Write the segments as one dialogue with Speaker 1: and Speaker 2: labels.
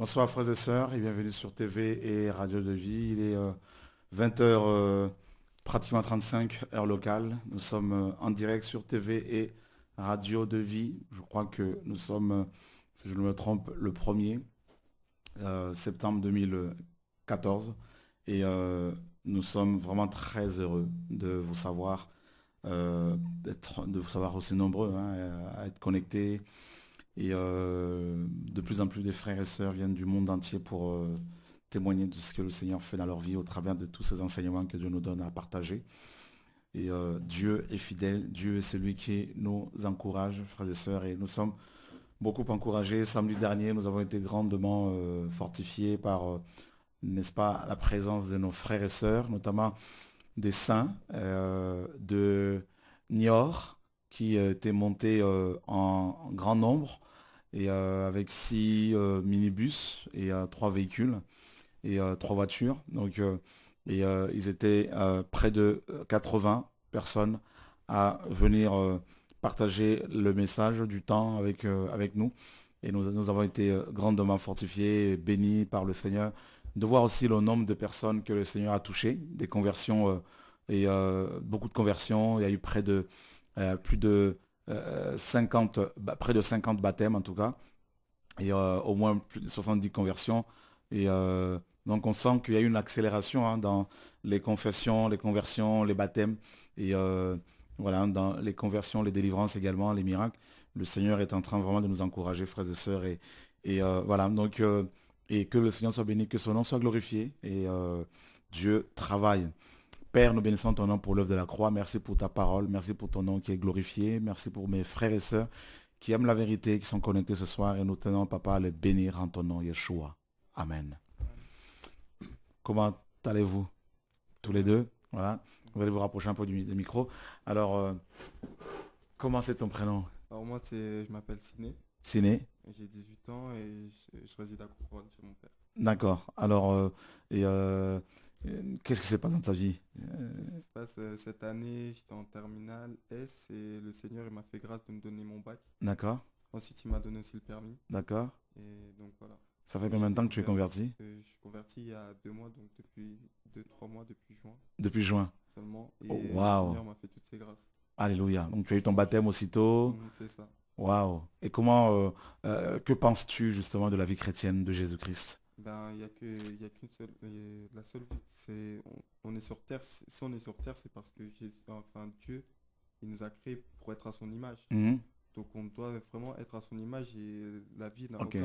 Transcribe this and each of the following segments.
Speaker 1: Bonsoir frères et sœurs et bienvenue sur TV et Radio de Vie. Il est 20h, pratiquement 35 heure locale. Nous sommes en direct sur TV et Radio de Vie. Je crois que nous sommes, si je ne me trompe, le 1er septembre 2014. Et nous sommes vraiment très heureux de vous savoir, de vous savoir aussi nombreux hein, à être connectés. Et de plus en plus des frères et sœurs viennent du monde entier pour témoigner de ce que le Seigneur fait dans leur vie au travers de tous ces enseignements que Dieu nous donne à partager. Et Dieu est fidèle, Dieu est celui qui nous encourage, frères et sœurs, et nous sommes beaucoup encouragés. Samedi dernier, nous avons été grandement fortifiés par, n'est-ce pas, la présence de nos frères et sœurs, notamment des saints de Niort, qui étaient montés en grand nombre et avec 6 minibus et 3 véhicules et 3 voitures. Donc, ils étaient près de 80 personnes à venir partager le message du temps avec nous. Et nous avons été grandement fortifiés, et bénis par le Seigneur. De voir aussi le nombre de personnes que le Seigneur a touchées, des conversions et beaucoup de conversions. Il y a eu plus de 50, près de 50 baptêmes en tout cas, et au moins plus de 70 conversions. Et donc on sent qu'il y a eu une accélération hein, dans les confessions, les conversions, les baptêmes, et voilà, dans les conversions, les délivrances également, les miracles. Le Seigneur est en train vraiment de nous encourager, frères et sœurs, et voilà, donc, et que le Seigneur soit béni, que son nom soit glorifié, et Dieu travaille. Père, nous bénissons ton nom pour l'œuvre de la croix. Merci pour ta parole. Merci pour ton nom qui est glorifié. Merci pour mes frères et sœurs qui aiment la vérité, qui sont connectés ce soir. Et nous tenons, Papa, à les bénir en ton nom, Yeshua. Amen. Comment allez-vous tous les deux? Voilà. Vous allez vous rapprocher un peu du micro. Alors, comment c'est ton prénom?
Speaker 2: Alors moi, je m'appelle Ciné,
Speaker 1: Ciné.
Speaker 2: j'ai 18 ans et je réside à Couronne chez mon père.
Speaker 1: D'accord. Alors, et qu'est-ce qui se passe dans ta vie?
Speaker 2: Ce qui se passe cette année, j'étais en terminale S et le Seigneur il m'a fait grâce de me donner mon bac.
Speaker 1: D'accord.
Speaker 2: Ensuite, il m'a donné aussi le permis.
Speaker 1: D'accord.
Speaker 2: Et donc voilà.
Speaker 1: Ça fait
Speaker 2: Et j'ai
Speaker 1: combien de temps que tu es
Speaker 2: découvert,
Speaker 1: converti?
Speaker 2: je suis converti il y a 2 mois, donc depuis 2, 3 mois, depuis juin
Speaker 1: Depuis juin.
Speaker 2: seulement.
Speaker 1: Oh,
Speaker 2: Et le
Speaker 1: waouh.
Speaker 2: Seigneur m'a fait toutes ses grâces.
Speaker 1: Alléluia. Donc tu as eu ton baptême aussitôt.
Speaker 2: C'est ça.
Speaker 1: Waouh. Et comment, que penses-tu justement de la vie chrétienne de Jésus-Christ?
Speaker 2: Ben, il y a qu'une seule, la seule vie, on est sur terre. Si on est sur terre, c'est parce que Jésus, enfin Dieu, il nous a créés pour être à son image.
Speaker 1: Mhm.
Speaker 2: Donc on doit vraiment être à son image et la vie n'a
Speaker 1: Ok.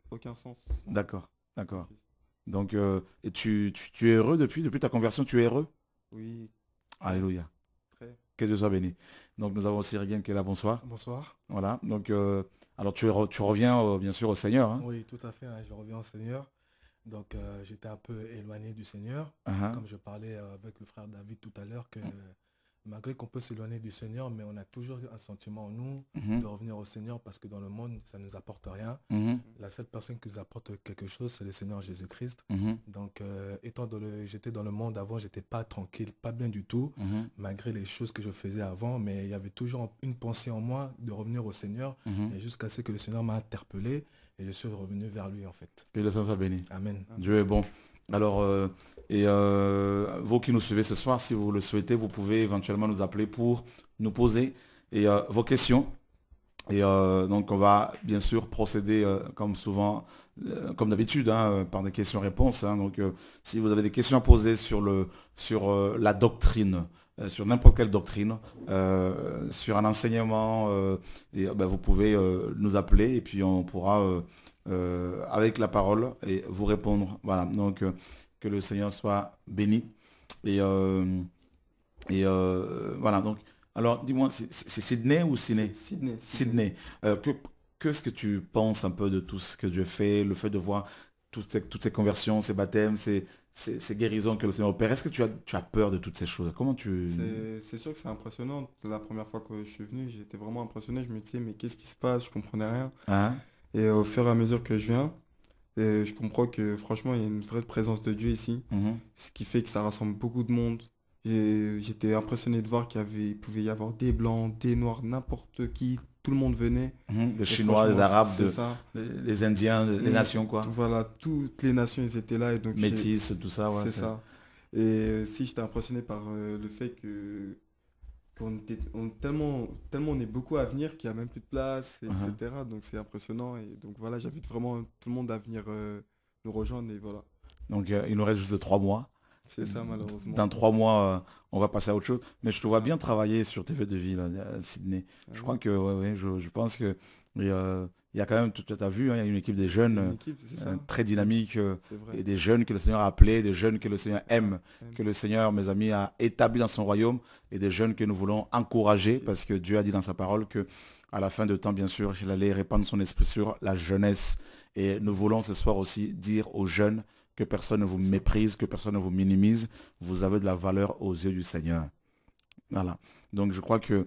Speaker 2: aucun sens
Speaker 1: D'accord.
Speaker 2: sans
Speaker 1: D'accord.
Speaker 2: Jésus.
Speaker 1: Donc, et tu es heureux depuis ta conversion, tu es heureux?
Speaker 2: Oui, très,
Speaker 1: Alléluia.
Speaker 2: très.
Speaker 1: Que Dieu soit béni. Donc nous avons aussi Regan qui est là, bonsoir.
Speaker 3: Bonsoir.
Speaker 1: Voilà. Donc, alors tu reviens bien sûr au Seigneur. Hein.
Speaker 3: Oui, tout à fait, hein, je reviens au Seigneur. Donc, j'étais un peu éloigné du Seigneur.
Speaker 1: Uh-huh.
Speaker 3: Comme je parlais avec le frère David tout à l'heure, que malgré qu'on peut s'éloigner du Seigneur, mais on a toujours un sentiment en nous
Speaker 1: Mhm.
Speaker 3: de revenir au Seigneur parce que dans le monde, ça ne nous apporte rien.
Speaker 1: Mhm.
Speaker 3: La seule personne qui nous apporte quelque chose, c'est le Seigneur Jésus-Christ.
Speaker 1: Mhm.
Speaker 3: Donc, j'étais dans le monde avant, j'étais pas tranquille, pas bien du tout,
Speaker 1: Mhm.
Speaker 3: malgré les choses que je faisais avant, mais il y avait toujours une pensée en moi de revenir au Seigneur,
Speaker 1: Mhm.
Speaker 3: et jusqu'à ce que le Seigneur m'a interpellé, et je suis revenu vers lui en fait.
Speaker 1: Que le Seigneur soit béni.
Speaker 3: Amen.
Speaker 1: Dieu est bon. Alors, et vous qui nous suivez ce soir, si vous le souhaitez, vous pouvez éventuellement nous appeler pour nous poser et, vos questions. Et donc, on va bien sûr procéder comme souvent, comme d'habitude, hein, par des questions-réponses. Hein. Donc, si vous avez des questions à poser sur la doctrine, sur n'importe quelle doctrine, sur un enseignement, et, ben, vous pouvez nous appeler et puis on pourra, avec la parole, et vous répondre. Voilà. Donc, que le Seigneur soit béni. Et, voilà. Donc, alors, dis-moi, c'est Sydney ou Sydney?
Speaker 2: Sydney, Sydney.
Speaker 1: Sydney. Qu'est-ce que tu penses un peu de tout ce que Dieu fait, le fait de voir toutes ces conversions, ces baptêmes, ces guérisons que le Seigneur opère? Est-ce que tu as peur de toutes ces choses? Comment tu...
Speaker 2: C'est sûr que c'est impressionnant. La première fois que je suis venu, j'étais vraiment impressionné. Je me disais, mais qu'est-ce qui se passe? Je comprenais rien.
Speaker 1: Hein?
Speaker 2: Et au fur et à mesure que je viens, je comprends que franchement, il y a une vraie présence de Dieu ici.
Speaker 1: Mhm.
Speaker 2: Ce qui fait que ça rassemble beaucoup de monde. J'étais impressionné de voir il pouvait y avoir des blancs, des noirs, n'importe qui, tout le monde venait.
Speaker 1: Les
Speaker 2: Et
Speaker 1: Chinois, les
Speaker 2: franchement,
Speaker 1: Arabes,
Speaker 2: c'est ça.
Speaker 1: les Indiens, les nations, quoi.
Speaker 2: Voilà, toutes les nations, ils étaient là. Et donc,
Speaker 1: Métis, tout ça, ouais.
Speaker 2: c'est ça. Et si j'étais impressionné par le fait que tellement on est beaucoup à venir qu'il n'y a même plus de place, etc. Donc c'est impressionnant. Et donc voilà, j'invite vraiment tout le monde à venir nous rejoindre. Et voilà,
Speaker 1: Donc il nous reste juste 3 mois.
Speaker 2: c'est ça malheureusement.
Speaker 1: Dans 3 mois, on va passer à autre chose. Mais je te vois
Speaker 2: Ça.
Speaker 1: bien travailler sur TV de ville à Sydney.
Speaker 2: Ah
Speaker 1: Je
Speaker 2: oui,
Speaker 1: crois que, ouais, je pense que il y a quand même, tu as vu, hein, il y a une équipe des jeunes
Speaker 2: une équipe, c'est ça.
Speaker 1: très dynamique
Speaker 2: C'est vrai.
Speaker 1: et des jeunes que le Seigneur a appelés, des jeunes que le Seigneur aime,
Speaker 2: Ouais,
Speaker 1: que le Seigneur, mes amis, a établi dans son royaume et des jeunes que nous voulons encourager parce que Dieu a dit dans sa parole que à la fin de temps, bien sûr, il allait répandre son esprit sur la jeunesse. Et nous voulons ce soir aussi dire aux jeunes que personne ne vous méprise, que personne ne vous minimise. Vous avez de la valeur aux yeux du Seigneur. Voilà. Donc je crois que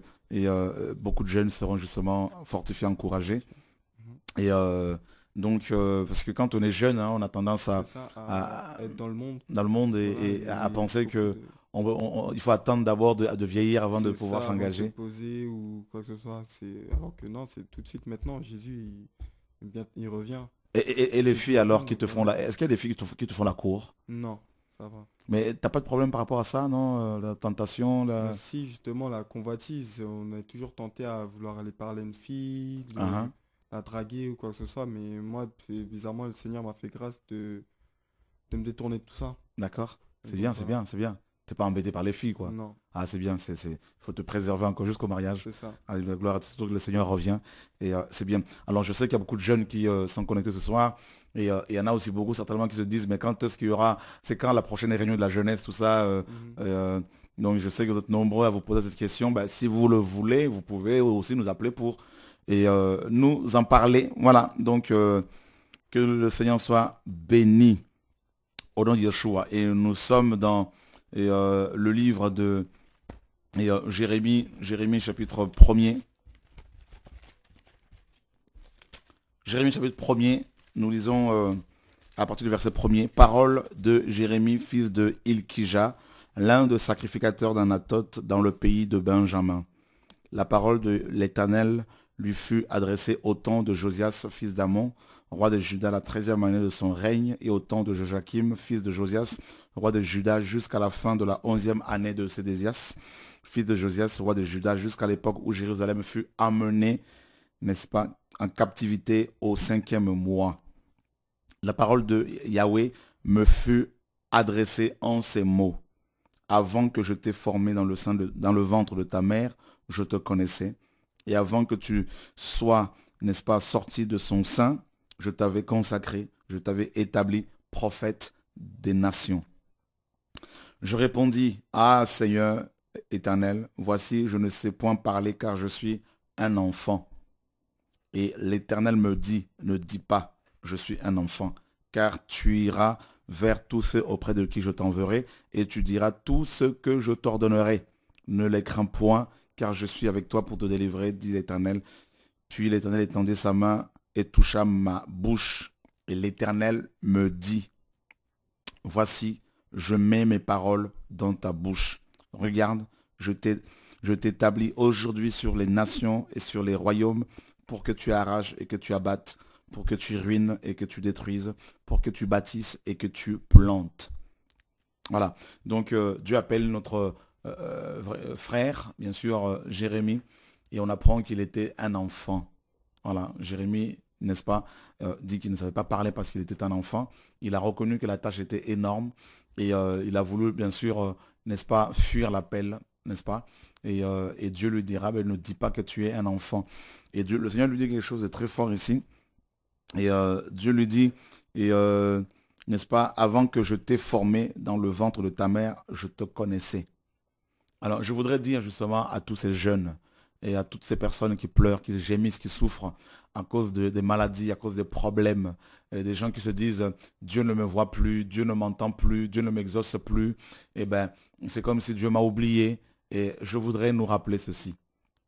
Speaker 1: beaucoup de jeunes seront justement fortifiés, encouragés.
Speaker 2: Mhm.
Speaker 1: Et donc, parce que quand on est jeune, hein, on a tendance
Speaker 2: C'est ça, à être dans le monde.
Speaker 1: dans le monde
Speaker 2: Voilà,
Speaker 1: et à penser
Speaker 2: beaucoup
Speaker 1: que
Speaker 2: de...
Speaker 1: il faut attendre d'abord de vieillir avant de
Speaker 2: C'est
Speaker 1: pouvoir
Speaker 2: ça, avant de se
Speaker 1: s'engager.
Speaker 2: poser ou quoi que ce soit. Alors que non, c'est tout de suite maintenant. Jésus, il revient.
Speaker 1: Et les filles alors qui te font
Speaker 2: Voilà.
Speaker 1: la... Est-ce qu'il y a des filles qui te font la cour?
Speaker 2: Non, ça va.
Speaker 1: Mais t'as pas de problème par rapport à ça, non? La tentation,
Speaker 2: Mais si justement la convoitise, on est toujours tenté à vouloir aller parler à une fille,
Speaker 1: Hein,
Speaker 2: la draguer ou quoi que ce soit, mais moi, bizarrement, le Seigneur m'a fait grâce de me détourner de tout ça.
Speaker 1: d'accord?
Speaker 2: Et
Speaker 1: C'est
Speaker 2: donc
Speaker 1: bien, c'est
Speaker 2: voilà.
Speaker 1: bien, c'est bien. T'es pas embêté par les filles, quoi.
Speaker 2: Non,
Speaker 1: Ah, c'est bien, faut te préserver encore jusqu'au mariage.
Speaker 2: c'est ça.
Speaker 1: Allez, la gloire, surtout que le Seigneur revient. Et c'est bien. Alors, je sais qu'il y a beaucoup de jeunes qui sont connectés ce soir. Et il y en a aussi beaucoup, certainement, qui se disent, mais quand est-ce qu'il y aura, c'est quand la prochaine réunion de la jeunesse, tout ça.
Speaker 2: Mhm.
Speaker 1: Donc, je sais que vous êtes nombreux à vous poser cette question. Ben, si vous le voulez, vous pouvez aussi nous appeler pour nous en parler. Voilà. Donc, que le Seigneur soit béni au nom de Yeshua. Et nous sommes dans le livre de Jérémie chapitre 1er. Jérémie chapitre 1er, nous lisons à partir du verset 1er. Parole de Jérémie, fils de Ilkija, l'un des sacrificateurs d'Anatoth dans le pays de Benjamin. La parole de l'Éternel lui fut adressée au temps de Josias, fils d'Amon, roi de Juda, la 13e année de son règne, et au temps de Joachim, fils de Josias, roi de Juda, jusqu'à la fin de la 11e année de Sédécias, fils de Josias, roi de Juda, jusqu'à l'époque où Jérusalem fut amenée, n'est-ce pas, en captivité au 5e mois. La parole de Yahweh me fut adressée en ces mots. Avant que je t'ai formé dans le ventre de ta mère, je te connaissais. Et avant que tu sois, n'est-ce pas, sorti de son sein, je t'avais consacré, je t'avais établi prophète des nations. Je répondis, ah Seigneur éternel, voici, je ne sais point parler car je suis un enfant. Et l'Éternel me dit, ne dis pas, je suis un enfant, car tu iras vers tous ceux auprès de qui je t'enverrai, et tu diras tout ce que je t'ordonnerai. Ne les crains point, car je suis avec toi pour te délivrer, dit l'Éternel. Puis l'Éternel étendit sa main et toucha ma bouche, et l'Éternel me dit, voici, je mets mes paroles dans ta bouche. Regarde, je t'établis aujourd'hui sur les nations et sur les royaumes, pour que tu arraches et que tu abattes, pour que tu ruines et que tu détruises, pour que tu bâtisses et que tu plantes. Voilà. Donc Dieu appelle notre frère, bien sûr, Jérémie, et on apprend qu'il était un enfant. Voilà. Jérémie, n'est-ce pas, dit qu'il ne savait pas parler parce qu'il était un enfant. Il a reconnu que la tâche était énorme et il a voulu, bien sûr, n'est-ce pas, fuir l'appel, n'est-ce pas? Et Dieu lui dira, ben, ne dis pas que tu es un enfant. Et Dieu, le Seigneur lui dit quelque chose de très fort ici. Et Dieu lui dit, n'est-ce pas, avant que je t'ai formé dans le ventre de ta mère, je te connaissais. Alors, je voudrais dire justement à tous ces jeunes et à toutes ces personnes qui pleurent, qui gémissent, qui souffrent à cause des maladies, à cause des problèmes, et des gens qui se disent, Dieu ne me voit plus, Dieu ne m'entend plus, Dieu ne m'exauce plus. Eh bien, c'est comme si Dieu m'a oublié. Et je voudrais nous rappeler ceci.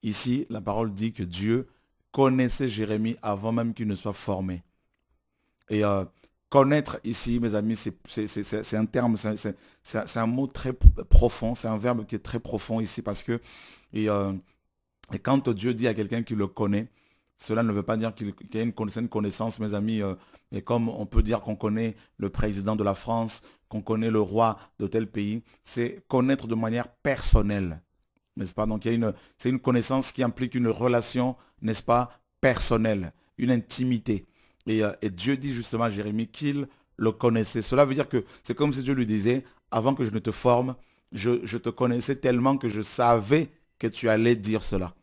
Speaker 1: Ici, la parole dit que Dieu connaissait Jérémie avant même qu'il ne soit formé. Et connaître ici, mes amis, c'est un terme, c'est un mot très profond, c'est un verbe qui est très profond ici parce que Et quand Dieu dit à quelqu'un qui le connaît, cela ne veut pas dire qu'il y a une connaissance, mes amis, et comme on peut dire qu'on connaît le président de la France, qu'on connaît le roi de tel pays, c'est connaître de manière personnelle, n'est-ce pas? Donc c'est une connaissance qui implique une relation, n'est-ce pas, personnelle, une intimité. Et Dieu dit justement à Jérémie qu'il le connaissait. Cela veut dire que c'est comme si Dieu lui disait, avant que je ne te forme, je te connaissais tellement que je savais que tu allais dire cela.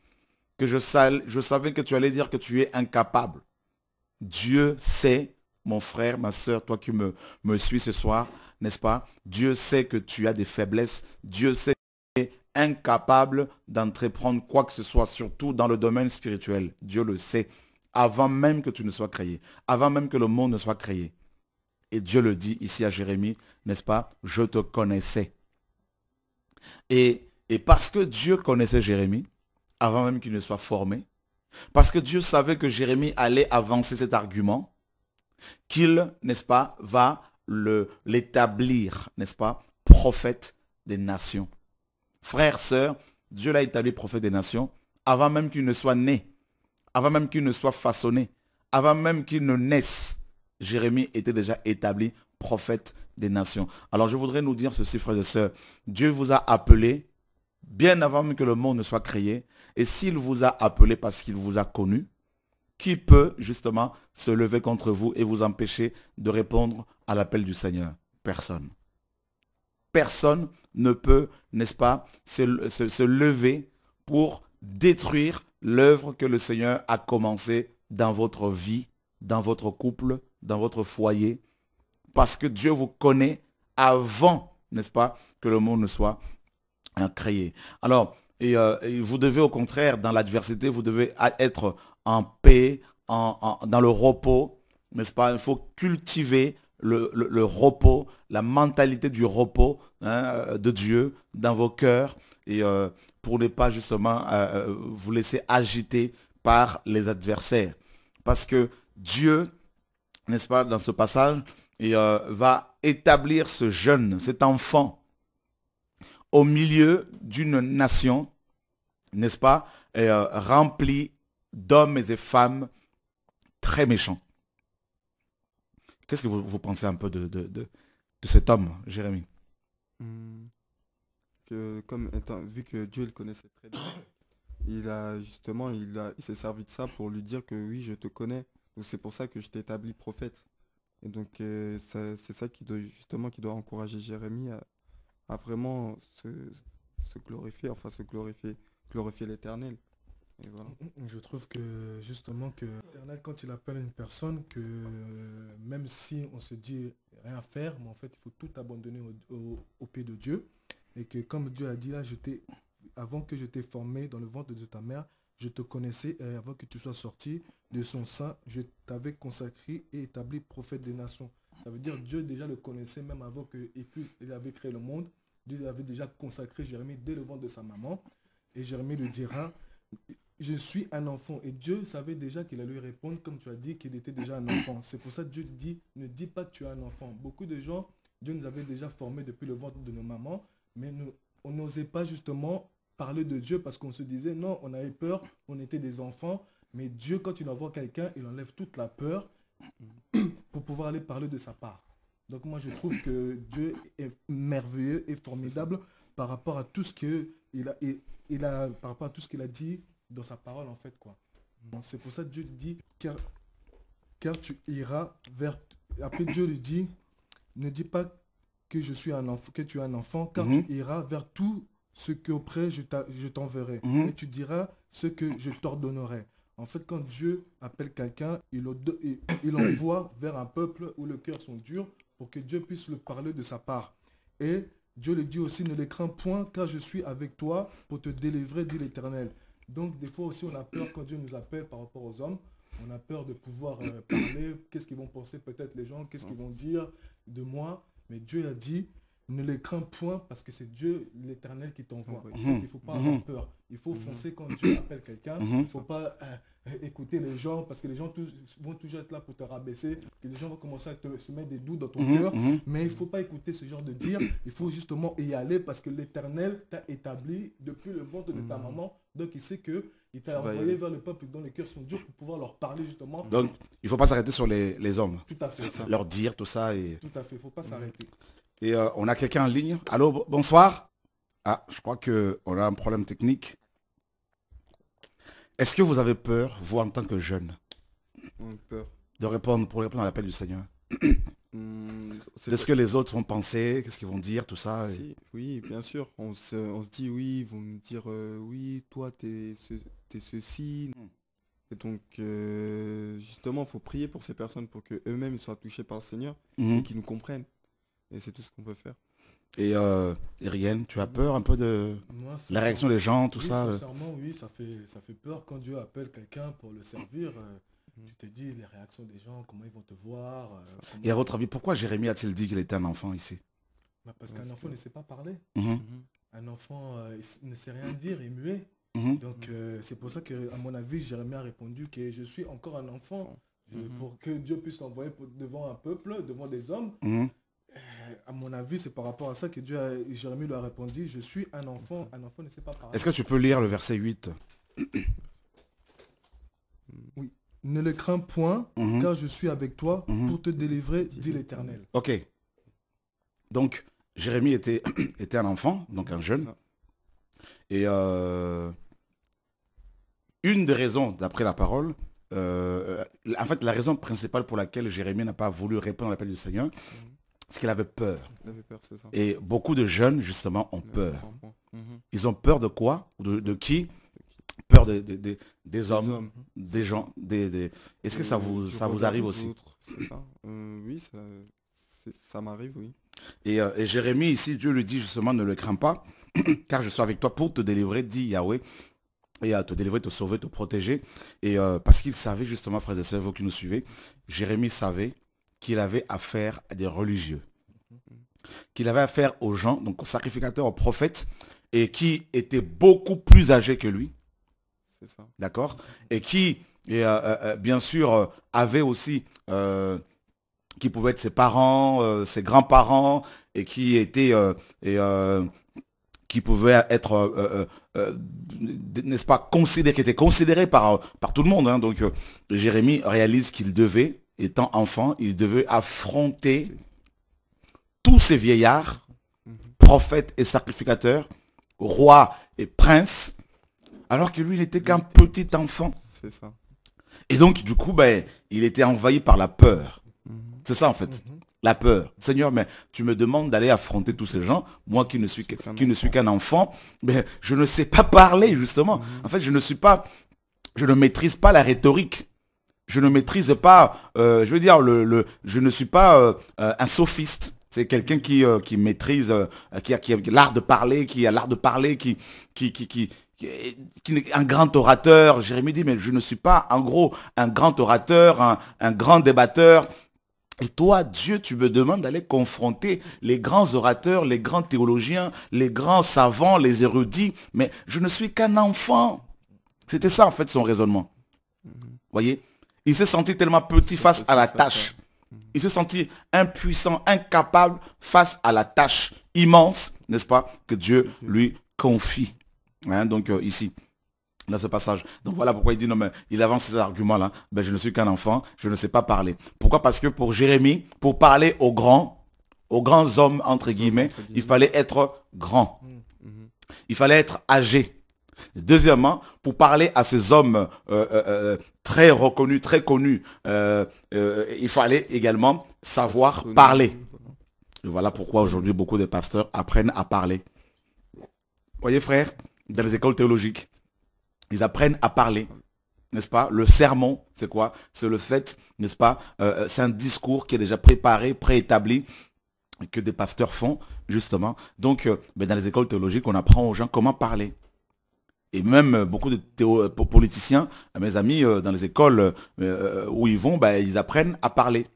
Speaker 1: Que je savais que tu allais dire que tu es incapable. Dieu sait, mon frère, ma soeur, toi qui me suis ce soir, n'est-ce pas? Dieu sait que tu as des faiblesses. Dieu sait que tu es incapable d'entreprendre quoi que ce soit, surtout dans le domaine spirituel. Dieu le sait, avant même que tu ne sois créé, avant même que le monde ne soit créé. Et Dieu le dit ici à Jérémie, n'est-ce pas? Je te connaissais. Et parce que Dieu connaissait Jérémie, avant même qu'il ne soit formé, parce que Dieu savait que Jérémie allait avancer cet argument, qu'il, n'est-ce pas, va l'établir, n'est-ce pas, prophète des nations. Frères, sœurs, Dieu l'a établi prophète des nations avant même qu'il ne soit né, avant même qu'il ne soit façonné, avant même qu'il ne naisse. Jérémie était déjà établi prophète des nations. Alors je voudrais nous dire ceci, frères et sœurs, Dieu vous a appelé bien avant même que le monde ne soit créé. Et s'il vous a appelé parce qu'il vous a connu, qui peut justement se lever contre vous et vous empêcher de répondre à l'appel du Seigneur? Personne. Personne ne peut, n'est-ce pas, se lever pour détruire l'œuvre que le Seigneur a commencée dans votre vie, dans votre couple, dans votre foyer. Parce que Dieu vous connaît avant, n'est-ce pas, que le monde ne soit créé. Alors, et vous devez au contraire, dans l'adversité, vous devez être en paix, dans le repos, n'est-ce pas? Il faut cultiver le repos, la mentalité du repos, hein, de Dieu dans vos cœurs, et pour ne pas justement vous laisser agiter par les adversaires. Parce que Dieu, n'est-ce pas, dans ce passage, va établir ce jeune, cet enfant, au milieu d'une nation, n'est-ce pas, remplie d'hommes et de femmes très méchants. Qu'est-ce que vous pensez un peu de cet homme, Jérémie?
Speaker 2: Vu que Dieu le connaissait très bien, il s'est servi de ça pour lui dire que oui, je te connais. Donc c'est pour ça que je t'ai établi prophète. Et donc c'est ça qui doit encourager Jérémie à vraiment se glorifier, enfin glorifier l'Éternel. Et voilà.
Speaker 3: Je trouve que justement que l'Éternel, quand il appelle une personne, que même si on se dit rien faire, mais en fait il faut tout abandonner au pied de Dieu. Et que comme Dieu a dit là, avant que je t'ai formé dans le ventre de ta mère, je te connaissais, et avant que tu sois sorti de son sein, je t'avais consacré et établi prophète des nations. Ça veut dire Dieu déjà le connaissait même avant qu'il avait créé le monde. Dieu avait déjà consacré Jérémie dès le ventre de sa maman. Et Jérémie lui dira, je suis un enfant. Et Dieu savait déjà qu'il allait lui répondre, comme tu as dit, qu'il était déjà un enfant. C'est pour ça que Dieu dit, ne dis pas que tu es un enfant. Beaucoup de gens, Dieu nous avait déjà formés depuis le ventre de nos mamans, mais on n'osait pas justement parler de Dieu parce qu'on se disait, non, on avait peur, on était des enfants. Mais Dieu, quand il envoie quelqu'un, il enlève toute la peur pour pouvoir aller parler de sa part. Donc moi, je trouve que Dieu est merveilleux et formidable par rapport à tout ce par rapport à tout ce qu'il a dit dans sa parole, en fait, quoi. Bon, c'est pour ça que Dieu dit, car tu iras vers... Après, Dieu lui dit, ne dis pas que je suis un enfant, que tu es un enfant, car tu iras vers tout ce qu'auprès je t'enverrai. Et tu diras ce que je t'ordonnerai. En fait, quand Dieu appelle quelqu'un, il envoie vers un peuple où le cœur sont durs pour que Dieu puisse le parler de sa part. Et Dieu lui dit aussi, ne les crains point, car je suis avec toi pour te délivrer, dit l'Éternel. Donc, des fois aussi, on a peur quand Dieu nous appelle par rapport aux hommes. On a peur de pouvoir parler. Qu'est-ce qu'ils vont penser peut-être les gens? Qu'est-ce qu'ils vont dire de moi? Mais Dieu a dit, ne les crains point parce que c'est Dieu l'Éternel qui t'envoie.
Speaker 2: Oui.
Speaker 3: Il ne faut pas avoir peur. Il faut foncer quand Dieu appelle quelqu'un. Il ne faut pas écouter les gens parce que les gens vont toujours être là pour te rabaisser. Et les gens vont commencer à se mettre des doutes dans ton cœur. Mais il ne faut pas écouter ce genre de dire. Il faut justement y aller parce que l'Éternel t'a établi depuis le ventre de ta maman. Donc il sait que il t'a envoyé vers le peuple dont les cœurs sont durs pour pouvoir leur parler justement.
Speaker 1: Donc, il ne faut pas s'arrêter sur les hommes.
Speaker 3: Tout à fait. Ça.
Speaker 1: Leur dire tout ça. Et...
Speaker 3: Tout à fait, il ne faut pas s'arrêter.
Speaker 1: Et on a quelqu'un en ligne. Allô, bonsoir. Ah, je crois qu'on a un problème technique. Est-ce que vous avez peur, vous en tant que jeune,
Speaker 2: Peur.
Speaker 1: pour répondre à l'appel du Seigneur? De ce que les autres vont penser, qu'est-ce qu'ils vont dire, tout ça.
Speaker 2: Si, oui, bien sûr. On se dit, oui, ils vont nous dire, oui, toi, t'es ceci. Et donc, justement, il faut prier pour ces personnes pour qu'eux-mêmes soient touchés par le Seigneur et qu'ils nous comprennent. Et c'est tout ce qu'on peut faire.
Speaker 1: Et Rien, tu as peur un peu de la réaction des gens, tout ça?
Speaker 3: Sincèrement, oui, ça fait peur quand Dieu appelle quelqu'un pour le servir. Tu te dis les réactions des gens, comment ils vont te voir.
Speaker 1: Et à votre avis, pourquoi Jérémie a-t-il dit qu'il était un enfant ici?
Speaker 3: Parce qu'un enfant ne sait pas parler.
Speaker 1: Mhm.
Speaker 3: Un enfant il ne sait rien dire, il est muet. Donc c'est pour ça que, à mon avis, Jérémie a répondu que je suis encore un enfant. Pour que Dieu puisse l'envoyer devant un peuple, devant des hommes. À mon avis, c'est par rapport à ça que Jérémie lui a répondu, je suis un enfant ne sait pas parler.
Speaker 1: Est-ce que tu peux lire le verset 8?
Speaker 3: Oui. Ne le crains point, car je suis avec toi pour te délivrer, dit l'Éternel.
Speaker 1: Ok. Donc, Jérémie était un enfant, donc un jeune. Et une des raisons, d'après la parole, en fait, la raison principale pour laquelle Jérémie n'a pas voulu répondre à l'appel du Seigneur, c'est qu'il avait peur.
Speaker 2: C'est ça.
Speaker 1: Et beaucoup de jeunes, justement, ont peur. Ils ont peur de quoi? De qui? Peur des hommes, des gens. Est-ce que ça vous arrive aussi?
Speaker 2: Ça. Oui, ça m'arrive, oui.
Speaker 1: Et Jérémie, ici, Dieu lui dit justement, ne le crains pas, car je suis avec toi pour te délivrer, dit Yahweh, et à te délivrer, te sauver, te protéger. Et parce qu'il savait justement, frères et sœurs, vous qui nous suivez, Jérémie savait qu'il avait affaire à des religieux, qu'il avait affaire aux gens, donc aux sacrificateurs, aux prophètes, et qui étaient beaucoup plus âgés que lui.
Speaker 2: C'est ça.
Speaker 1: D'accord? Et qui, bien sûr, avait aussi, qui pouvaient être ses parents, ses grands-parents, et qui étaient, qui pouvaient être, n'est-ce pas, qui étaient considérés par tout le monde. Hein. Donc, Jérémie réalise qu'il devait, étant enfant, il devait affronter tous ces vieillards, prophètes et sacrificateurs, rois et princes, alors que lui, il n'était qu'un petit enfant.
Speaker 2: C'est ça.
Speaker 1: Et donc, du coup, il était envahi par la peur. C'est ça, en fait. La peur. Seigneur, mais tu me demandes d'aller affronter tous ces gens, moi qui ne suis qu'un enfant, mais je ne sais pas parler, justement. En fait, je ne maîtrise pas la rhétorique. Je ne maîtrise pas, je veux dire, je ne suis pas un sophiste. C'est quelqu'un qui maîtrise, qui a l'art de parler, qui est un grand orateur. Jérémie dit, mais je ne suis pas, en gros, un grand orateur, un grand débatteur. Et toi, Dieu, tu me demandes d'aller confronter les grands orateurs, les grands théologiens, les grands savants, les érudits, mais je ne suis qu'un enfant. C'était ça, en fait, son raisonnement. Voyez? Il s'est senti tellement petit face à la tâche. Il se sentit impuissant, incapable face à la tâche immense, n'est-ce pas, que Dieu lui confie. Hein, donc ici, dans ce passage. Donc voilà pourquoi il dit, non mais il avance ces arguments-là. Je ne suis qu'un enfant, je ne sais pas parler. Pourquoi? Parce que pour Jérémie, pour parler aux grands hommes, entre guillemets, il fallait être grand. Il fallait être âgé. Deuxièmement, pour parler à ces hommes très reconnus, très connus, il fallait également savoir parler. Et voilà pourquoi aujourd'hui beaucoup de pasteurs apprennent à parler. Voyez frère, dans les écoles théologiques, ils apprennent à parler, n'est-ce pas? Le sermon, c'est quoi? C'est le fait, n'est-ce pas? C'est un discours qui est déjà préparé, préétabli, que des pasteurs font, justement. Donc, dans les écoles théologiques, on apprend aux gens comment parler. Et même beaucoup de politiciens, mes amis, dans les écoles où ils vont, ils apprennent à parler.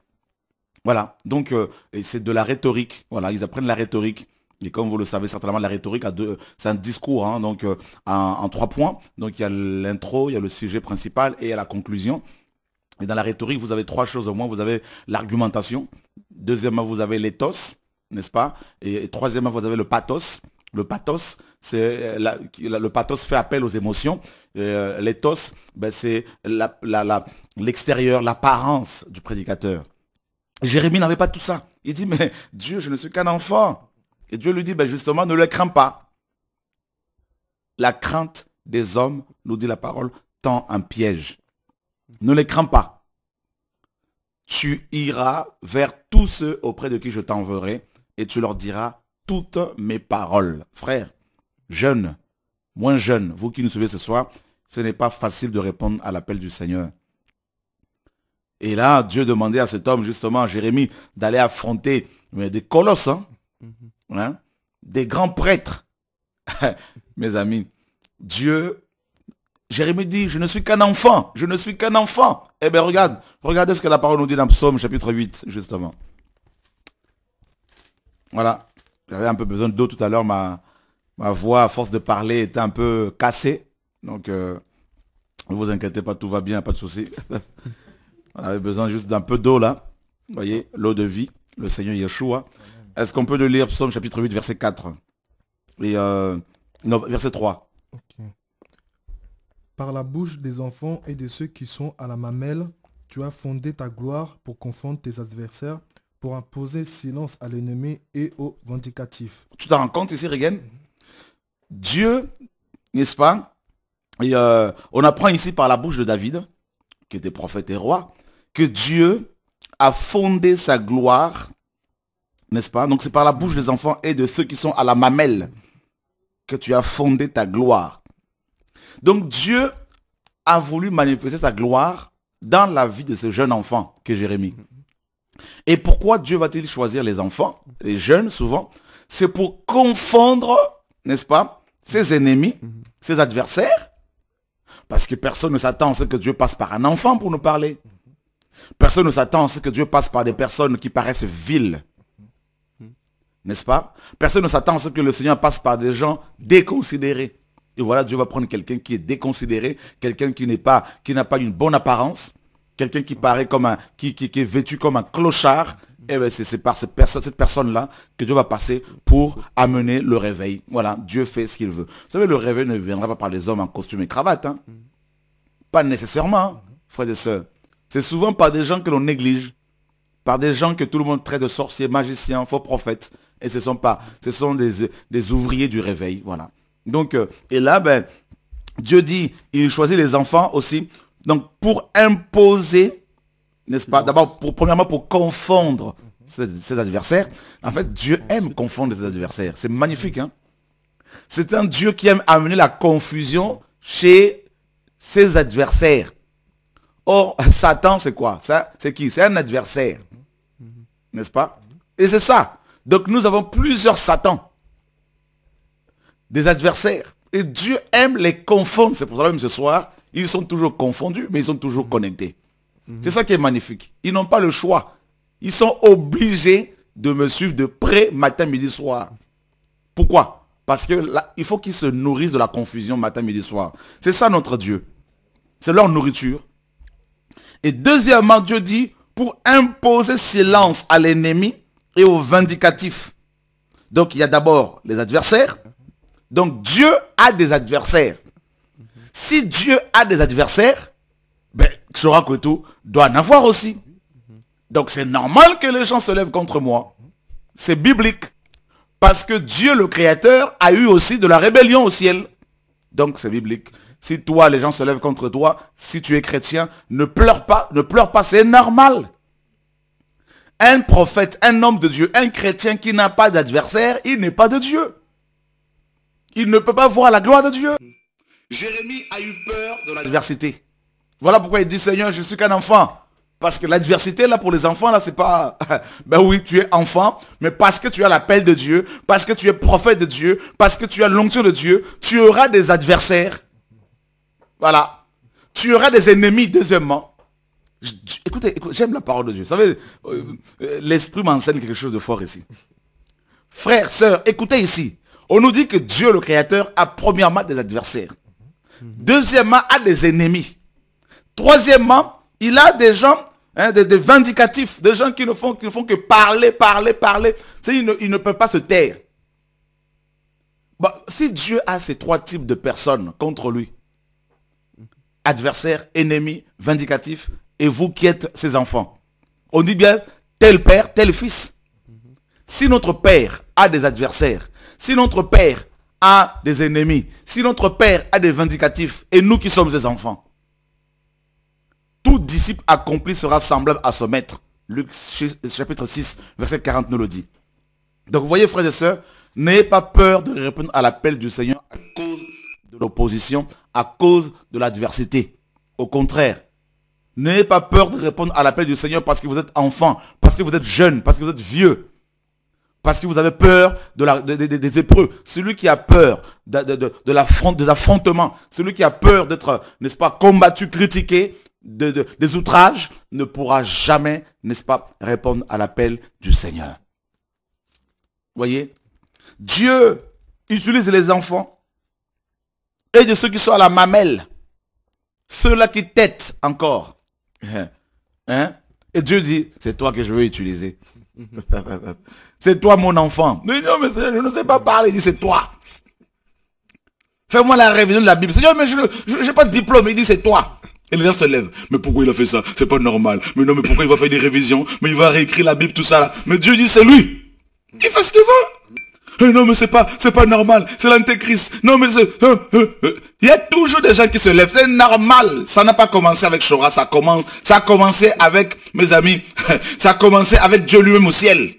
Speaker 1: Voilà, donc et c'est de la rhétorique. Voilà, ils apprennent la rhétorique. Et comme vous le savez certainement, la rhétorique c'est un discours, hein, donc en 3 points. Donc il y a l'intro, il y a le sujet principal et il y a la conclusion. Et dans la rhétorique, vous avez 3 choses au moins. Vous avez l'argumentation. Deuxièmement, vous avez l'éthos, n'est-ce pas? Et troisièmement, vous avez le pathos. Le pathos, c'est le pathos fait appel aux émotions. L'éthos, ben, c'est l'extérieur, l'apparence du prédicateur. Jérémie n'avait pas tout ça. Il dit, mais Dieu, je ne suis qu'un enfant. Et Dieu lui dit, ben justement, ne le crains pas. La crainte des hommes, nous dit la parole, tend un piège. Ne les crains pas. Tu iras vers tous ceux auprès de qui je t'enverrai et tu leur diras toutes mes paroles. Frères, jeunes, moins jeunes, vous qui nous suivez ce soir, ce n'est pas facile de répondre à l'appel du Seigneur. Et là, Dieu demandait à cet homme, justement, à Jérémie, d'aller affronter des colosses, hein, hein, des grands prêtres. Mes amis, Dieu, Jérémie dit, je ne suis qu'un enfant, je ne suis qu'un enfant. Eh bien, regardez ce que la parole nous dit dans Psaume chapitre 8, justement. Voilà, j'avais un peu besoin d'eau tout à l'heure, ma voix, à force de parler, était un peu cassée. Donc, ne vous inquiétez pas, tout va bien, pas de souci. On avait besoin juste d'un peu d'eau là. Vous voyez, l'eau de vie, le Seigneur Yeshua. Est-ce qu'on peut le lire, Psaume chapitre 8, verset 4 et non, verset 3.
Speaker 3: Ok. Par la bouche des enfants et de ceux qui sont à la mamelle, tu as fondé ta gloire pour confondre tes adversaires, pour imposer silence à l'ennemi et aux vindicatifs.
Speaker 1: Tu t'en rends compte ici, Regen? Dieu, n'est-ce pas? Et on apprend ici par la bouche de David, qui était prophète et roi, que Dieu a fondé sa gloire, n'est-ce pas? Donc c'est par la bouche des enfants et de ceux qui sont à la mamelle que tu as fondé ta gloire. Donc Dieu a voulu manifester sa gloire dans la vie de ce jeune enfant qu'est Jérémie. Et pourquoi Dieu va-t-il choisir les enfants, les jeunes souvent? C'est pour confondre, n'est-ce pas, ses ennemis, ses adversaires. Parce que personne ne s'attend à ce que Dieu passe par un enfant pour nous parler. Personne ne s'attend à ce que Dieu passe par des personnes qui paraissent viles. N'est-ce pas? Personne ne s'attend à ce que le Seigneur passe par des gens déconsidérés. Et voilà, Dieu va prendre quelqu'un qui est déconsidéré, quelqu'un qui n'a pas une bonne apparence, quelqu'un qui paraît comme qui est vêtu comme un clochard. Et bien c'est par cette personne-là que Dieu va passer pour amener le réveil. Voilà, Dieu fait ce qu'il veut. Vous savez, le réveil ne viendra pas par les hommes en costume et cravate. Hein. Pas nécessairement, hein, frères et sœurs. C'est souvent par des gens que l'on néglige, par des gens que tout le monde traite de sorciers, magiciens, faux prophètes. Et ce sont des ouvriers du réveil. Voilà. Donc, et là, ben, Dieu dit, il choisit les enfants aussi. Donc, pour imposer, n'est-ce pas? D'abord, premièrement, pour confondre ses adversaires. En fait, Dieu aime confondre ses adversaires. C'est magnifique, hein? C'est un Dieu qui aime amener la confusion chez ses adversaires. Or, Satan, c'est quoi? C'est qui? C'est un adversaire. N'est-ce pas? Et c'est ça. Donc, nous avons plusieurs Satans. Des adversaires. Et Dieu aime les confondre. C'est pour ça même ce soir, ils sont toujours confondus, mais ils sont toujours connectés. C'est ça qui est magnifique. Ils n'ont pas le choix. Ils sont obligés de me suivre de près matin, midi, soir. Pourquoi? Parce que là, il faut qu'ils se nourrissent de la confusion matin, midi, soir. C'est ça notre Dieu. C'est leur nourriture. Et deuxièmement, Dieu dit, pour imposer silence à l'ennemi et aux vindicatifs. Donc il y a d'abord les adversaires. Donc Dieu a des adversaires. Si Dieu a des adversaires, ben, tu sauras que tout doit en avoir aussi. Donc c'est normal que les gens se lèvent contre moi. C'est biblique. Parce que Dieu, le Créateur, a eu aussi de la rébellion au ciel. Donc c'est biblique. Si toi, les gens se lèvent contre toi, si tu es chrétien, ne pleure pas, c'est normal. Un prophète, un homme de Dieu, un chrétien qui n'a pas d'adversaire, il n'est pas de Dieu. Il ne peut pas voir la gloire de Dieu. Jérémie a eu peur de l'adversité. Voilà pourquoi il dit, Seigneur, je suis qu'un enfant. Parce que l'adversité, là, pour les enfants, là, c'est pas... ben oui, tu es enfant, mais parce que tu as l'appel de Dieu, parce que tu es prophète de Dieu, parce que tu as l'onction de Dieu, tu auras des adversaires. Voilà. Tu auras des ennemis, deuxièmement. Écoutez, j'aime la parole de Dieu. Vous savez, l'esprit m'enseigne quelque chose de fort ici. Frères, sœurs, écoutez ici. On nous dit que Dieu, le Créateur, a premièrement des adversaires. Deuxièmement, a des ennemis. Troisièmement, il a des gens, hein, des vindicatifs, des gens qui ne font que parler, parler, parler. Ils ne peuvent pas se taire. Bon, si Dieu a ces trois types de personnes contre lui, adversaires, ennemis, vindicatifs, et vous qui êtes ses enfants, on dit bien tel père, tel fils. Si notre père a des adversaires, si notre père a des ennemis, si notre père a des vindicatifs, et nous qui sommes ses enfants, tout disciple accompli sera semblable à son maître. Luc chapitre 6, verset 40 nous le dit. Donc vous voyez, frères et sœurs, n'ayez pas peur de répondre à l'appel du Seigneur à cause de l'opposition, à cause de l'adversité. Au contraire, n'ayez pas peur de répondre à l'appel du Seigneur parce que vous êtes enfant, parce que vous êtes jeune, parce que vous êtes vieux, parce que vous avez peur des épreuves. Celui qui a peur des affrontements, celui qui a peur d'être, n'est-ce pas, combattu, critiqué, des outrages, ne pourra jamais, n'est-ce pas, répondre à l'appel du Seigneur. Voyez, Dieu utilise les enfants et de ceux qui sont à la mamelle, ceux-là qui têtent encore. Hein? Et Dieu dit, c'est toi que je veux utiliser. C'est toi mon enfant. Mais non, mais je ne sais pas parler. Il dit, c'est toi. Fais-moi la révision de la Bible. Seigneur, mais je n'ai pas de diplôme. Il dit, c'est toi. Et les gens se lèvent. Mais pourquoi il a fait ça? C'est pas normal. Mais non, mais pourquoi il va faire des révisions? Mais il va réécrire la Bible, tout ça là. Mais Dieu dit, c'est lui. Il fait ce qu'il veut. Non, mais c'est pas normal. C'est l'antéchrist. Non, mais c'est... Il y a toujours des gens qui se lèvent. C'est normal. Ça n'a pas commencé avec Chora. Ça a commencé avec, mes amis, ça a commencé avec Dieu lui-même au ciel.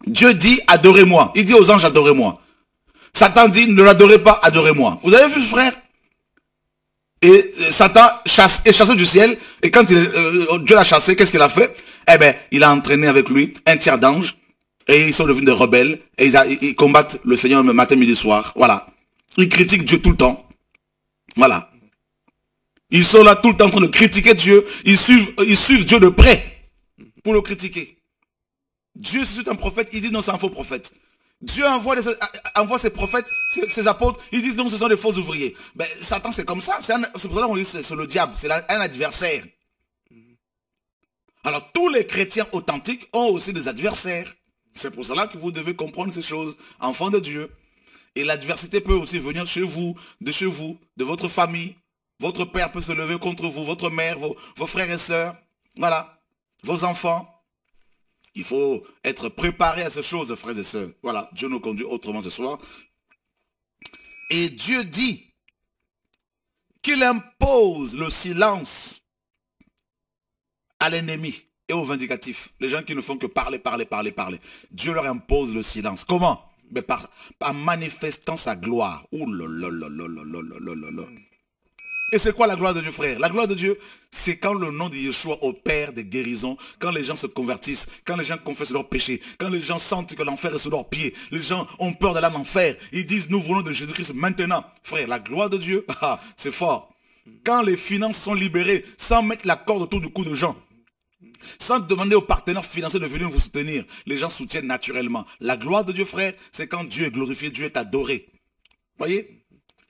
Speaker 1: Dieu dit, adorez-moi. Il dit aux anges, adorez-moi. Satan dit, ne l'adorez pas, adorez-moi. Vous avez vu, frère? Et Satan est chassé du ciel. Et quand Dieu l'a chassé, qu'est-ce qu'il a fait? Eh bien, il a entraîné avec lui un tiers d'anges. Et ils sont devenus des rebelles. Et ils combattent le Seigneur le matin, midi, soir. Voilà. Ils critiquent Dieu tout le temps. Voilà. Ils sont là tout le temps en train de critiquer Dieu. Ils suivent Dieu de près pour le critiquer. Dieu suscite un prophète, il dit non, c'est un faux prophète. Dieu envoie ses prophètes, ses apôtres, ils disent non, ce sont des faux ouvriers. Ben, Satan, c'est comme ça. C'est pour ça qu'on dit c'est le diable, c'est un adversaire. Alors, tous les chrétiens authentiques ont aussi des adversaires. C'est pour cela que vous devez comprendre ces choses, enfants de Dieu. Et l'adversité peut aussi venir de chez vous, de votre famille. Votre père peut se lever contre vous, votre mère, vos frères et sœurs. Voilà, vos enfants. Il faut être préparé à ces choses, frères et sœurs. Voilà, Dieu nous conduit autrement ce soir. Et Dieu dit qu'il impose le silence à l'ennemi et aux vindicatifs. Les gens qui ne font que parler, parler, parler, parler. Dieu leur impose le silence. Comment? Mais par manifestant sa gloire. Ouh là là là là là là là là. Et c'est quoi la gloire de Dieu, frère? La gloire de Dieu, c'est quand le nom de Yeshua opère des guérisons, quand les gens se convertissent, quand les gens confessent leurs péchés, quand les gens sentent que l'enfer est sous leurs pieds, les gens ont peur d'aller en enfer, ils disent nous voulons de Jésus-Christ maintenant. Frère, la gloire de Dieu, c'est fort. Quand les finances sont libérées, sans mettre la corde autour du cou de gens, sans demander aux partenaires financiers de venir vous soutenir, les gens soutiennent naturellement. La gloire de Dieu, frère, c'est quand Dieu est glorifié, Dieu est adoré. Voyez?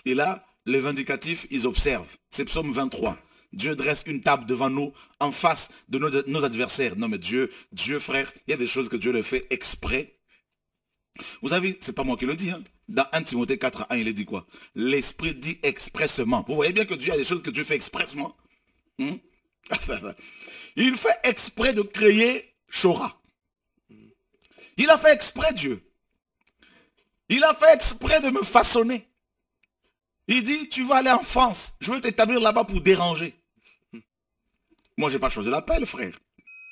Speaker 1: Et là, les vindicatifs, ils observent. C'est Psaume 23. Dieu dresse une table devant nous, en face de nos adversaires. Non mais Dieu, frère, il y a des choses que Dieu le fait exprès. Vous savez, c'est pas moi qui le dis. Hein. Dans 1 Timothée 4:1, il est dit quoi? L'Esprit dit expressement. Vous voyez bien que Dieu a des choses que Dieu fait expressement. Il fait exprès de créer Chora. Il a fait exprès, Dieu. Il a fait exprès de me façonner. Il dit, tu vas aller en France. Je veux t'établir là-bas pour déranger. Moi, je n'ai pas choisi l'appel, frère.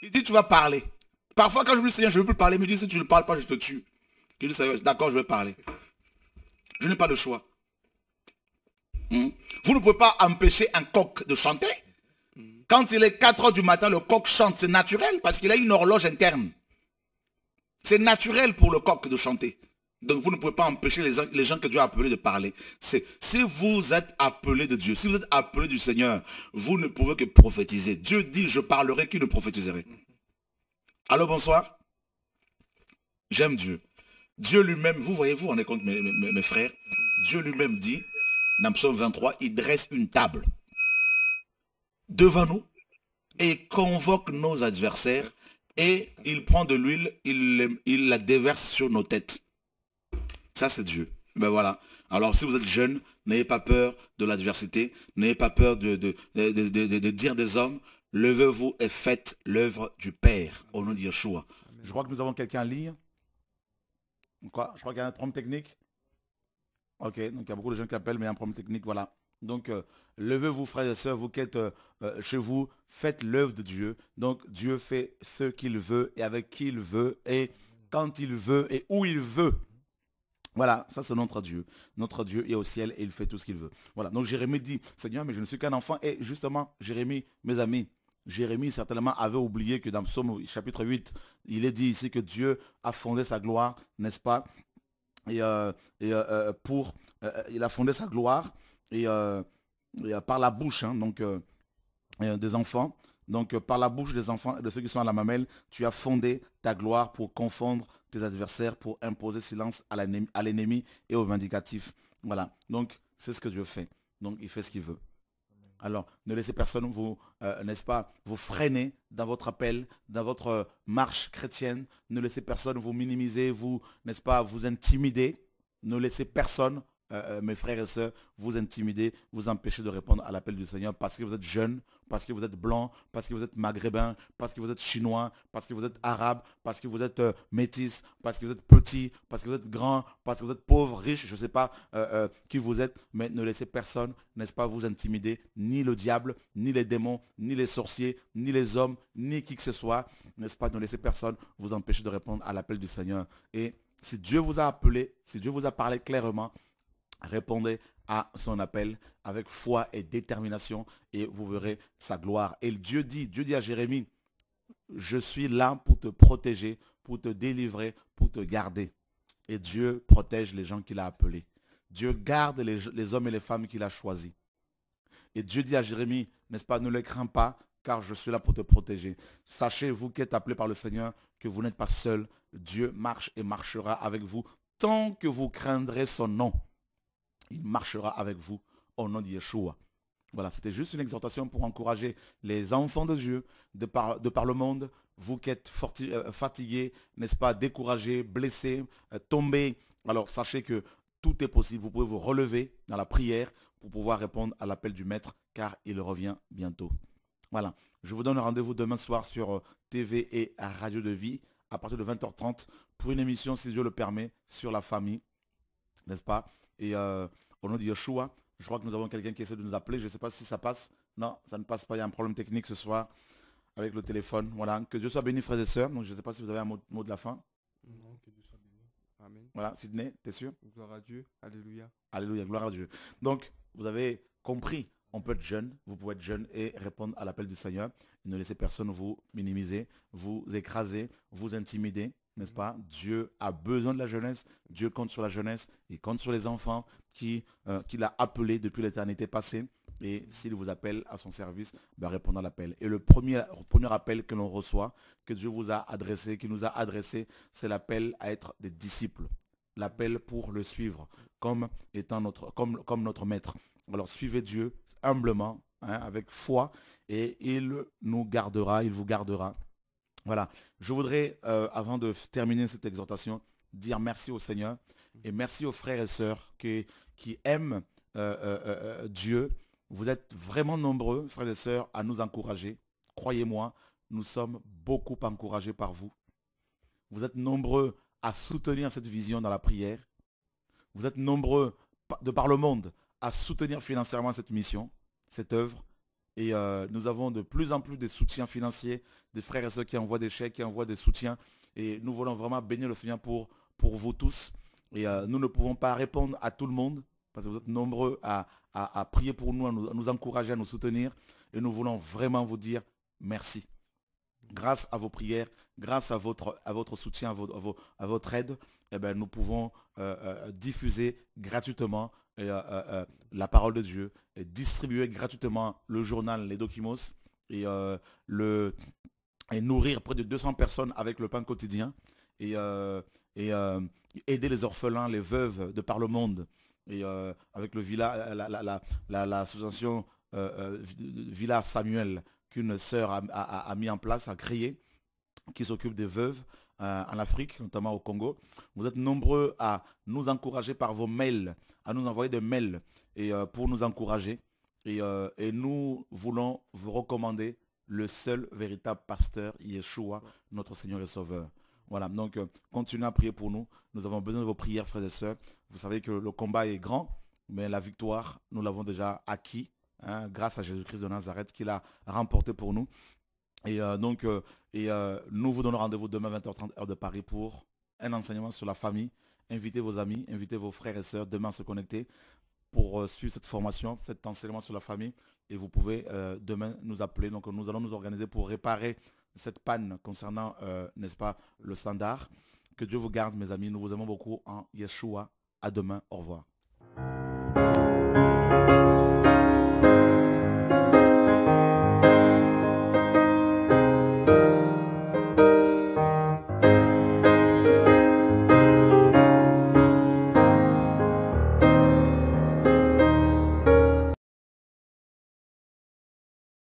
Speaker 1: Il dit, tu vas parler. Parfois, quand je me dis, Seigneur, je ne veux plus parler, il me dit, si tu ne parles pas, je te tue. Je dis, d'accord, je vais parler. Je n'ai pas de choix. Vous ne pouvez pas empêcher un coq de chanter. Quand il est 4 heures du matin, le coq chante. C'est naturel parce qu'il a une horloge interne. C'est naturel pour le coq de chanter. Donc vous ne pouvez pas empêcher les gens que Dieu a appelés de parler. C'est si vous êtes appelés de Dieu, si vous êtes appelés du Seigneur, vous ne pouvez que prophétiser. Dieu dit, je parlerai, qui ne prophétiserait. Allô, bonsoir. J'aime Dieu. Dieu lui-même, vous voyez, vous rendez compte, mes frères, Dieu lui-même dit, dans Psaume 23, il dresse une table devant nous et convoque nos adversaires et il prend de l'huile, il la déverse sur nos têtes. Ça, c'est Dieu. Ben voilà. Alors, si vous êtes jeune, n'ayez pas peur de l'adversité, n'ayez pas peur de dire des hommes, levez-vous et faites l'œuvre du Père au nom de Yeshua. Je crois que nous avons quelqu'un à lire. Quoi? Je crois qu'il y a un problème technique. Ok, donc il y a beaucoup de gens qui appellent, mais il y a un problème technique, voilà. Donc, levez-vous, frères et sœurs, vous qui êtes chez vous, faites l'œuvre de Dieu. Donc, Dieu fait ce qu'il veut et avec qui il veut et quand il veut et où il veut. Voilà, ça c'est notre Dieu. Notre Dieu est au ciel et il fait tout ce qu'il veut. Voilà, donc Jérémie dit, Seigneur, mais je ne suis qu'un enfant. Et justement, Jérémie, mes amis, Jérémie certainement avait oublié que dans Psaume chapitre 8, il est dit ici que Dieu a fondé sa gloire, n'est-ce pas? Il a fondé sa gloire et par la bouche donc, des enfants. Donc par la bouche des enfants et de ceux qui sont à la mamelle, tu as fondé ta gloire pour confondre tes adversaires, pour imposer silence à l'ennemi et au vindicatif. Voilà, donc c'est ce que Dieu fait. Donc il fait ce qu'il veut. Alors, ne laissez personne vous, n'est-ce pas, vous freiner dans votre appel, dans votre marche chrétienne. Ne laissez personne vous minimiser, vous, n'est-ce pas, vous intimider. Ne laissez personne, mes frères et sœurs, vous intimider, vous empêcher de répondre à l'appel du Seigneur parce que vous êtes jeune, parce que vous êtes blanc, parce que vous êtes maghrébin, parce que vous êtes chinois, parce que vous êtes arabe, parce que vous êtes métis, parce que vous êtes petit, parce que vous êtes grand, parce que vous êtes pauvre, riche, je ne sais pas qui vous êtes, mais ne laissez personne, n'est-ce pas, vous intimider, ni le diable, ni les démons, ni les sorciers, ni les hommes, ni qui que ce soit, n'est-ce pas, ne laissez personne vous empêcher de répondre à l'appel du Seigneur. Et si Dieu vous a appelé, si Dieu vous a parlé clairement, répondez à son appel avec foi et détermination et vous verrez sa gloire. Et Dieu dit à Jérémie, je suis là pour te protéger, pour te délivrer, pour te garder. Et Dieu protège les gens qu'il a appelés. Dieu garde les hommes et les femmes qu'il a choisis. Et Dieu dit à Jérémie, n'est-ce pas, ne les crains pas, car je suis là pour te protéger. Sachez, vous qui êtes appelés par le Seigneur, que vous n'êtes pas seul. Dieu marche et marchera avec vous tant que vous craindrez son nom. Il marchera avec vous au nom de Yeshua. Voilà, c'était juste une exhortation pour encourager les enfants de Dieu de par le monde. Vous qui êtes fatigués, n'est-ce pas, découragés, blessés, tombés. Alors sachez que tout est possible. Vous pouvez vous relever dans la prière pour pouvoir répondre à l'appel du Maître car il revient bientôt. Voilà, je vous donne rendez-vous demain soir sur TV et Radio de Vie à partir de 20h30 pour une émission, si Dieu le permet, sur la famille, n'est-ce pas? Et au nom de Yeshua, je crois que nous avons quelqu'un qui essaie de nous appeler. Je ne sais pas si ça passe. Non, ça ne passe pas. Il y a un problème technique ce soir avec le téléphone. Voilà. Que Dieu soit béni, frères et sœurs. Donc je ne sais pas si vous avez un mot de la fin.
Speaker 2: Non, que Dieu soit béni. Amen.
Speaker 1: Voilà, Sydney, t'es sûr?
Speaker 2: Gloire à Dieu. Alléluia.
Speaker 1: Alléluia, gloire à Dieu. Donc, vous avez compris, on peut être jeune, vous pouvez être jeune et répondre à l'appel du Seigneur. Et ne laissez personne vous minimiser, vous écraser, vous intimider. N'est-ce pas? Dieu a besoin de la jeunesse. Dieu compte sur la jeunesse. Il compte sur les enfants qu'il a appelés depuis l'éternité passée. Et s'il vous appelle à son service, répondre à l'appel. Et le premier appel que l'on reçoit, que Dieu vous a adressé, qui nous a adressé, c'est l'appel à être des disciples. L'appel pour le suivre comme étant comme notre maître. Alors suivez Dieu humblement, avec foi, et il nous gardera, il vous gardera. Voilà, je voudrais, avant de terminer cette exhortation, dire merci au Seigneur et merci aux frères et sœurs qui aiment Dieu. Vous êtes vraiment nombreux, frères et sœurs, à nous encourager. Croyez-moi, nous sommes beaucoup encouragés par vous. Vous êtes nombreux à soutenir cette vision dans la prière. Vous êtes nombreux, de par le monde, à soutenir financièrement cette mission, cette œuvre. Et nous avons de plus en plus de soutiens financiers, des frères et sœurs qui envoient des chèques, qui envoient des soutiens. Et nous voulons vraiment bénir le Seigneur pour vous tous. Et nous ne pouvons pas répondre à tout le monde, parce que vous êtes nombreux à prier pour nous, à nous encourager, à nous soutenir. Et nous voulons vraiment vous dire merci. grâce à vos prières, grâce à votre soutien, à votre aide, eh ben, nous pouvons diffuser gratuitement la parole de Dieu, et distribuer gratuitement le journal Les Documos et, le, et nourrir près de 200 personnes avec le pain quotidien et, et, aider les orphelins, les veuves de par le monde. Et avec le l'association Villa Samuel qu'une sœur a mis en place, a créé, qui s'occupe des veuves en Afrique, notamment au Congo. Vous êtes nombreux à nous encourager par vos mails, à nous envoyer des mails et, pour nous encourager. Et nous voulons vous recommander le seul véritable pasteur, Yeshua, notre Seigneur et Sauveur. Voilà, donc continuez à prier pour nous. Nous avons besoin de vos prières, frères et sœurs. Vous savez que le combat est grand, mais la victoire, nous l'avons déjà acquis, hein, grâce à Jésus-Christ de Nazareth, qui l'a remporté pour nous. Et nous vous donnons rendez-vous demain 20h30 heure de Paris pour un enseignement sur la famille. Invitez vos amis, invitez vos frères et sœurs demain à se connecter pour suivre cette formation, cet enseignement sur la famille. Et vous pouvez demain nous appeler. Donc nous allons nous organiser pour réparer cette panne concernant, n'est-ce pas, le standard. Que Dieu vous garde, mes amis. Nous vous aimons beaucoup en Yeshua. À demain. Au revoir.